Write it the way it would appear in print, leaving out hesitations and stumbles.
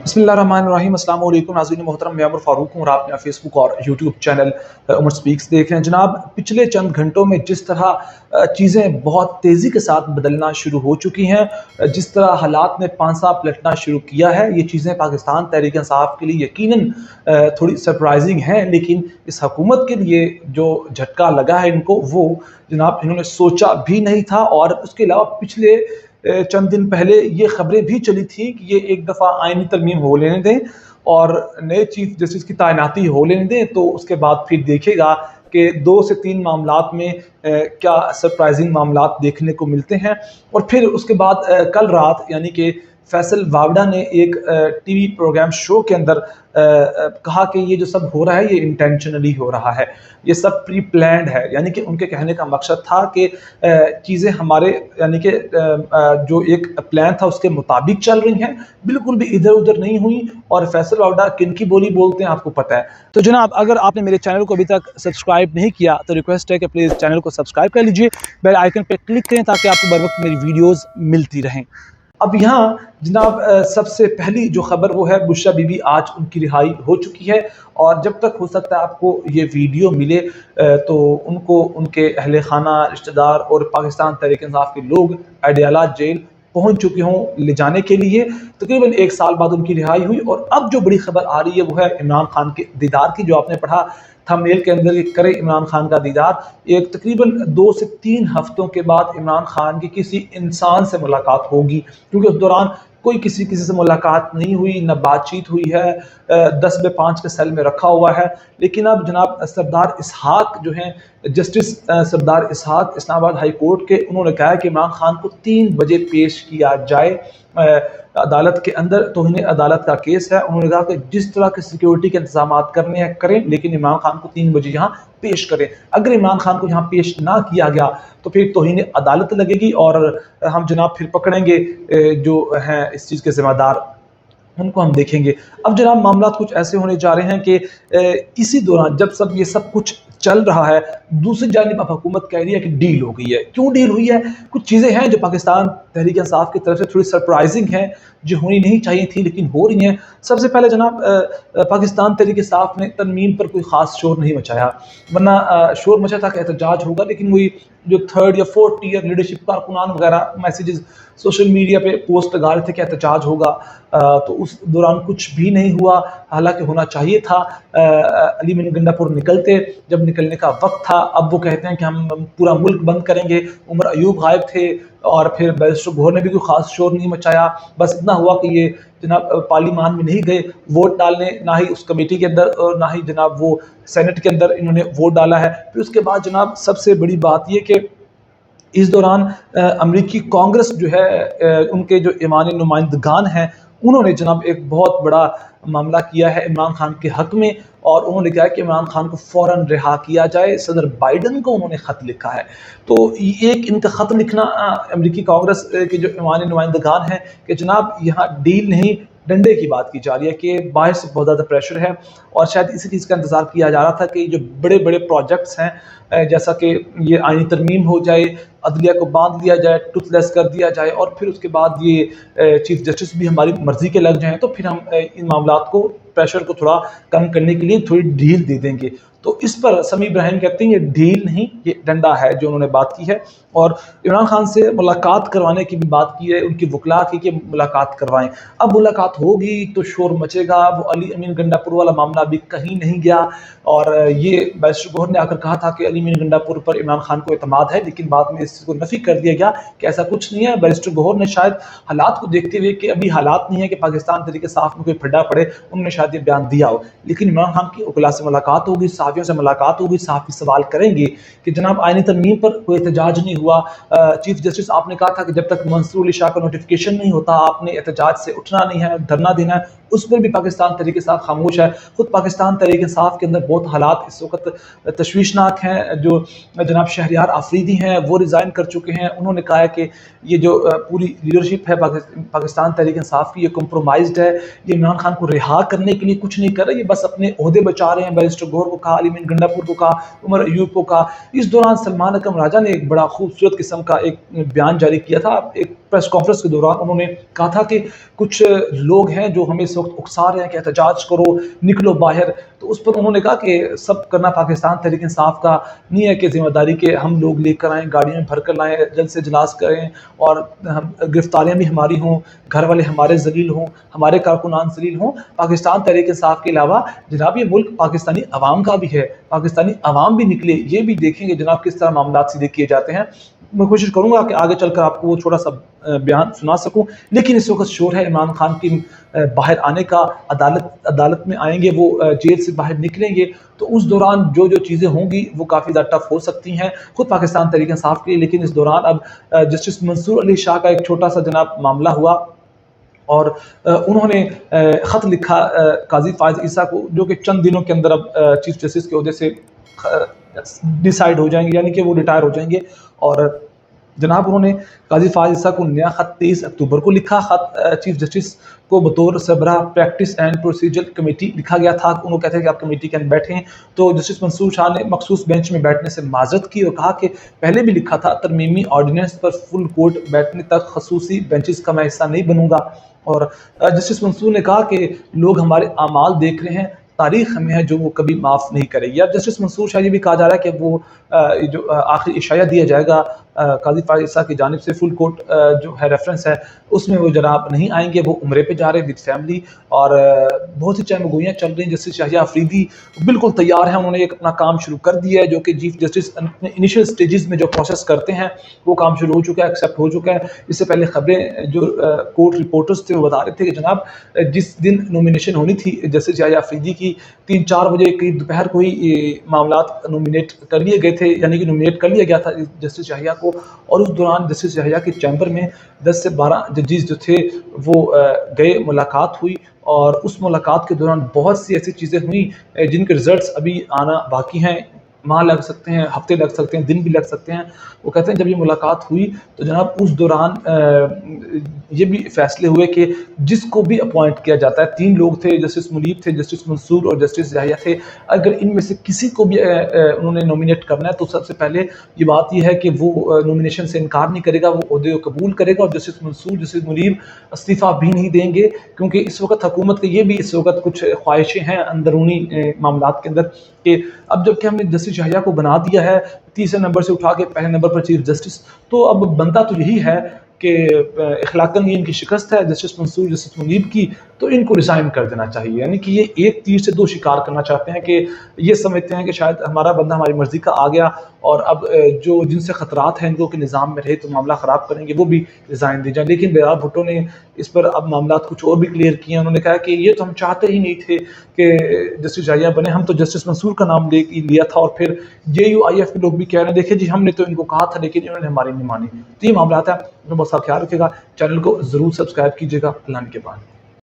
बिस्मिल्लाहिर्रहमानिर्रहीम। अस्सलाम वालेकुम नाज़रीन मोहतरम, मैं उमर फ़ारूक हूँ और आप मेरा फ़ेसबुक और यूट्यूब चैनल उमर स्पीक्स देख रहे हैं। जनाब, पिछले चंद घंटों में जिस तरह चीज़ें बहुत तेज़ी के साथ बदलना शुरू हो चुकी हैं, जिस तरह हालात ने पांसा पलटना शुरू किया है, ये चीज़ें पाकिस्तान तहरीक इंसाफ के लिए यकीनन थोड़ी सरप्राइजिंग हैं। लेकिन इस हुकूमत के लिए जो झटका लगा है इनको, वो जनाब इन्होंने सोचा भी नहीं था। और उसके अलावा पिछले चंद दिन पहले ये खबरें भी चली थी कि ये एक दफ़ा आईनी तरमीम हो लेने दें और नए चीफ जस्टिस की तैनाती हो लेने दें, तो उसके बाद फिर देखेगा कि 2 से 3 मामलात में क्या सरप्राइजिंग मामलात देखने को मिलते हैं। और फिर उसके बाद कल रात यानी कि फैसल वावड़ा ने एक टीवी प्रोग्राम शो के अंदर कहा कि ये जो सब हो रहा है ये इंटेंशनली हो रहा है, ये सब प्री प्लान्ड है। यानी कि उनके कहने का मकसद था कि चीज़ें हमारे यानी कि जो एक प्लान था उसके मुताबिक चल रही हैं, बिल्कुल भी इधर उधर नहीं हुई। और फैसल वावड़ा किन की बोली बोलते हैं आपको पता है। तो जनाब, अगर आपने मेरे चैनल को अभी तक सब्सक्राइब नहीं किया तो रिक्वेस्ट है कि प्लीज़ चैनल को सब्सक्राइब कर लीजिए, बेल आइकन पर क्लिक करें ताकि आपको बर वक्त मेरी वीडियोज़ मिलती रहें। अब यहाँ जनाब सबसे पहली जो खबर वो है, बुशरा बीबी आज उनकी रिहाई हो चुकी है। और जब तक हो सकता है आपको ये वीडियो मिले तो उनको उनके अहले खाना, रिश्तेदार और पाकिस्तान तहरीक इंसाफ के लोग अडयाला जेल पहुंच चुके हों ले जाने के लिए। तकरीबन 1 साल बाद उनकी रिहाई हुई। और अब जो बड़ी खबर आ रही है वो है इमरान खान के दीदार की, जो आपने पढ़ा थंबनेल के अंदर, करे इमरान खान का दीदार। एक तकरीबन 2 से 3 हफ्तों के बाद इमरान खान की किसी इंसान से मुलाकात होगी, क्योंकि उस दौरान कोई किसी से मुलाकात नहीं हुई, न बातचीत हुई है, 10/5 के सेल में रखा हुआ है। लेकिन अब जनाब सरदार इसहाक जो हैं, जस्टिस सरदार इसहाक इस्लामाबाद हाई कोर्ट के, उन्होंने कहा है कि इमरान खान को 3 बजे पेश किया जाए अदालत के अंदर। तौहीन अदालत का केस है। उन्होंने कहा कि जिस तरह के सिक्योरिटी के इंतजाम करने हैं करें, लेकिन इमरान खान को 3 बजे यहाँ पेश करें। अगर इमरान खान को यहाँ पेश ना किया गया तो फिर तौहीन अदालत लगेगी और हम जनाब फिर पकड़ेंगे जो हैं इस चीज़ के जिम्मेदार, उनको हम देखेंगे। अब जनाब मामला कुछ ऐसे होने जा रहे हैं कि इसी दौरान जब सब ये सब कुछ चल रहा है, दूसरी जानिब अब हुकूमत कह रही है कि डील हो गई है। क्यों डील हुई है? कुछ चीज़ें हैं जो पाकिस्तान तहरीक इंसाफ की तरफ से थोड़ी सरप्राइजिंग हैं, जो होनी नहीं चाहिए थी लेकिन हो रही हैं। सबसे पहले जनाब पाकिस्तान तहरीक इंसाफ ने तरमीम पर कोई ख़ास शोर नहीं मचाया, वरना शोर मचा था कि एहतजाज होगा। लेकिन वही जो 3rd या 4th टियर लीडरशिप कारकुनान वगैरह मैसेजेस सोशल मीडिया पे पोस्ट लगा रहे थे कि एहतजाज होगा, तो उस दौरान कुछ भी नहीं हुआ। हालांकि होना चाहिए था। अली मीन गंडापुर निकलते, जब निकलने का वक्त था, अब वो कहते हैं कि हम पूरा मुल्क बंद करेंगे। उमर अयूब गायब थे और फिर बैरिस्टर गौहर ने भी कोई ख़ास शोर नहीं मचाया। बस इतना हुआ कि ये जनाब पार्लिमान में नहीं गए वोट डालने, ना ही उस कमेटी के अंदर और ना ही जनाब वो सेनेट के अंदर इन्होंने वोट डाला है। फिर उसके बाद जनाब सबसे बड़ी बात ये कि इस दौरान अमेरिकी कांग्रेस जो है, उनके जो ईमानी नुमाइंदगान हैं, उन्होंने जनाब एक बहुत बड़ा मामला किया है इमरान खान के हक में। और उन्होंने कहा कि इमरान खान को फ़ौरन रिहा किया जाए। सदर बाइडन को उन्होंने ख़त लिखा है। तो एक इनका ख़त लिखना अमेरिकी कांग्रेस के जो ईमानी नुमाइंदगान हैं कि जनाब यहाँ डील नहीं, डंडे की बात की जा रही है कि बाहर से बहुत ज़्यादा प्रेशर है। और शायद इसी चीज़ का इंतज़ार किया जा रहा था कि जो बड़े बड़े प्रोजेक्ट्स हैं, जैसा कि ये आईनी तरमीम हो जाए, अदलिया को बांध दिया जाए, टूथलेस कर दिया जाए, और फिर उसके बाद ये चीफ जस्टिस भी हमारी मर्जी के लग जाएं, तो फिर हम इन मामलात को, प्रेशर को थोड़ा कम करने के लिए थोड़ी ढील दे देंगे। तो इस पर समी इब्राहिम कहते हैं ये ढील नहीं, ये डंडा है जो उन्होंने बात की है। और इमरान खान से मुलाकात करवाने की भी बात की है, उनकी वकला की कि मुलाकात करवाएं। अब मुलाकात होगी तो शोर मचेगा। वो अली अमीन गंडापुर वाला मामला भी कहीं नहीं गया। और ये बैरिस्टर गौहर ने आकर कहा था कि अली अमीन गंडापुर पर इमरान खान को एतमाद है, लेकिन बाद में इस चीज़ को नफ़ी कर दिया गया कि ऐसा कुछ नहीं है। बैरिस्टर गौहर ने शायद हालात को देखते हुए कि अभी हालात नहीं है कि पाकिस्तान तरीके साफ में कोई फड्डा पड़े, उन्होंने शायद ये बयान दिया हो। लेकिन इमरान खान की वकला से मुलाकात होगी, सहाफ़ियों से मुलाकात होगी, सहाफ़ी सवाल करेंगे कि जनाब आईनी तरमीम पर कोई एहतजाज नहीं हुआ। चीफ जस्टिस आपने कहा था कि जब तक मंसूर अली शाह का नोटिफिकेशन नहीं होता आपने एहतजाज से उठना नहीं है, धरना देना है। उस पर भी पाकिस्तान तहरीक इंसाफ खामोश है। खुद पाकिस्तान तहरीक इंसाफ के अंदर बहुत हालात इस वक्त तशवीशनाक हैं। जो जनाब शहरियार आफरीदी हैं वो रिज़ाइन कर चुके हैं। उन्होंने कहा है कि ये जो पूरी लीडरशिप है पाकिस्तान तहरीक इंसाफ की, ये कम्प्रोमाइज़्ड है। ये इमरान खान को रिहा करने के लिए कुछ नहीं कर रहे, ये बस अपने ओहदे बचा रहे हैं। बैरिस्टर गौहर को कहा, अली मीन गंडापुर को कहा, उमर अयूब को कहा। इस दौरान सलमान अकरम राजा ने एक बड़ा खूबसूरत किस्म का एक बयान जारी किया था। एक प्रेस कॉन्फ्रेंस के दौरान उन्होंने कहा था कि कुछ लोग हैं जो हमें इस वक्त उकसा रहे हैं कि एहतजाज करो, निकलो बाहर। तो उस पर उन्होंने कहा कि सब करना पाकिस्तान तहरीक इंसाफ का नहीं है कि जिम्मेदारी के हम लोग लेकर आएँ, गाड़ियों में भर कर लाएँ, जल्द से इजलास करें और हम गिरफ्तारियाँ भी हमारी हों, घर वाले हमारे ज़लील हों, हमारे कारकुनान ज़लील हों। पाकिस्तान तहरीक इंसाफ के अलावा जनाब ये मुल्क पाकिस्तानी अवाम का भी है, पाकिस्तानी अवाम भी निकले, ये भी देखेंगे जनाब किस तरह मामलात सीधे किए जाते हैं। मैं कोशिश करूँगा कि आगे चलकर आपको वो थोड़ा-सा बयान सुना सकूँ, लेकिन इस वक़्त शोर है इमरान खान की बाहर आने का, अदालत में आएँगे वो, जेल से बाहर निकलेंगे, तो उस दौरान जो-जो चीज़ें होंगी वो काफ़ी ज़्यादा टफ़ हो सकती हैं, खुद पाकिस्तान तहरीक इंसाफ के लिए। लेकिन इस दौरान अब जस्टिस मंसूर अली शाह का एक छोटा-सा जनाब मामला हुआ और उन्होंने ख़त लिखा काज़ी फ़ाइज़ ईसा को, जो कि चंद दिनों के अंदर अब चीफ़ जस्टिस के ओहदे से डिसाइड हो जाएंगे, यानी कि वो रिटायर हो जाएंगे। और जनाब उन्होंने काज़ी फ़ाइज़ ईसा को नया ख़त 23 अक्टूबर को लिखा। ख़त चीफ़ जस्टिस को बतौर सरबराह प्रैक्टिस एंड प्रोसीजर कमेटी लिखा गया था। उन्होंने कहते हैं कि आप कमेटी के अंदर बैठें, तो जस्टिस मंसूर शाह ने मखसूस बेंच में बैठने से माज़रत की और कहा कि पहले भी लिखा था, तरमीमी ऑर्डिनेंस पर फुल कोर्ट बैठने तक खसूसी बेंचेस का मैं हिस्सा नहीं बनूंगा। और जस्टिस मंसूर ने कहा कि लोग हमारे अमाल देख रहे हैं, तारीख हमें है जो वो कभी माफ़ नहीं करेगी। अब जस्टिस मंसूर शाह ये भी कहा जा रहा है कि वो जो आखिरी इशाया दिया जाएगा काज़ी फ़ाइज़ ईसा की जानिब से, फुल कोर्ट जो है रेफरेंस है उसमें वो जनाब नहीं आएंगे, वो उम्रे पे जा रहे हैं विद फैमिली। और बहुत सी चहमगोइयाँ चल रही हैं। जस्टिस शाहिया अफरीदी बिल्कुल तैयार हैं, उन्होंने एक अपना काम शुरू कर दिया है, जो कि चीफ जस्टिस इनिशियल स्टेजेस में जो प्रोसेस करते हैं वो काम शुरू हो चुका है, एक्सेप्ट हो चुका है। इससे पहले खबरें जो कोर्ट रिपोर्टर्स थे वो बता रहे थे कि जनाब जिस दिन नॉमिनेशन होनी थी जस्टिस शाहिया अफरीदी की, 3-4 बजे करीब दोपहर को ही मामलात नॉमिनेट कर लिए गए थे, यानी कि नॉमिनेट कर लिया गया था जस्टिस शाहिया को। और उस दौरान जस्टिस शाहिया के चैम्बर में 10 से 12 जजेस जो थे वो गए, मुलाकात हुई। और उस मुलाकात के दौरान बहुत सी ऐसी चीज़ें हुई जिनके रिजल्ट्स अभी आना बाकी हैं, माह लग सकते हैं, हफ्ते लग सकते हैं, दिन भी लग सकते हैं। वो कहते हैं जब ये मुलाकात हुई तो जनाब उस दौरान ये भी फैसले हुए कि जिसको भी अपॉइंट किया जाता है, 3 लोग थे, जस्टिस मुनीब थे, जस्टिस मंसूर और जस्टिस याहिया थे, अगर इनमें से किसी को भी उन्होंने नॉमिनेट करना है तो सबसे पहले ये बात ये है कि वो नॉमिनेशन से इनकार नहीं करेगा, वो ओहदे को कबूल करेगा। और जस्टिस मंसूर, जस्टिस मुनीब इस्तीफ़ा भी नहीं देंगे, क्योंकि इस वक्त हुकूमत की ये भी इस वक्त कुछ ख्वाहिशें हैं अंदरूनी मामलात के अंदर कि अब जबकि हमने जस्टिस शाहिया को बना दिया है तीसरे नंबर से उठा के पहले नंबर पर चीफ जस्टिस, तो अब बनता तो यही है कि इखलाकन ये इनकी शिकस्त है जस्टिस मंसूर, जस्टिस मुनीब की, तो इनको रिज़ाइन कर देना चाहिए। यानी कि ये एक तीर से 2 शिकार करना चाहते हैं कि ये समझते हैं कि शायद हमारा बंदा हमारी मर्ज़ी का आ गया और अब जो जिनसे ख़तरात हैं इनको कि निज़ाम में रहे तो मामला ख़राब करेंगे, वो भी रिज़ाइन दे जाएँ। लेकिन बहरहाल भुट्टो ने इस पर अब मामलात कुछ और भी क्लियर किए हैं। उन्होंने कहा कि ये तो हम चाहते ही नहीं थे कि जस्टिस शाहिया बने, हम तो जस्टिस मंसूर का नाम लिया था। और फिर JUIF के लोग भी कह रहे हैं देखिए जी हमने तो इनको कहा था लेकिन इन्होंने हमारी नहीं मानी। तो ये मामलात है, बहुत सा ख्याल रखिएगा, चैनल को ज़रूर सब्सक्राइब कीजिएगा। अल्लाह के बाद।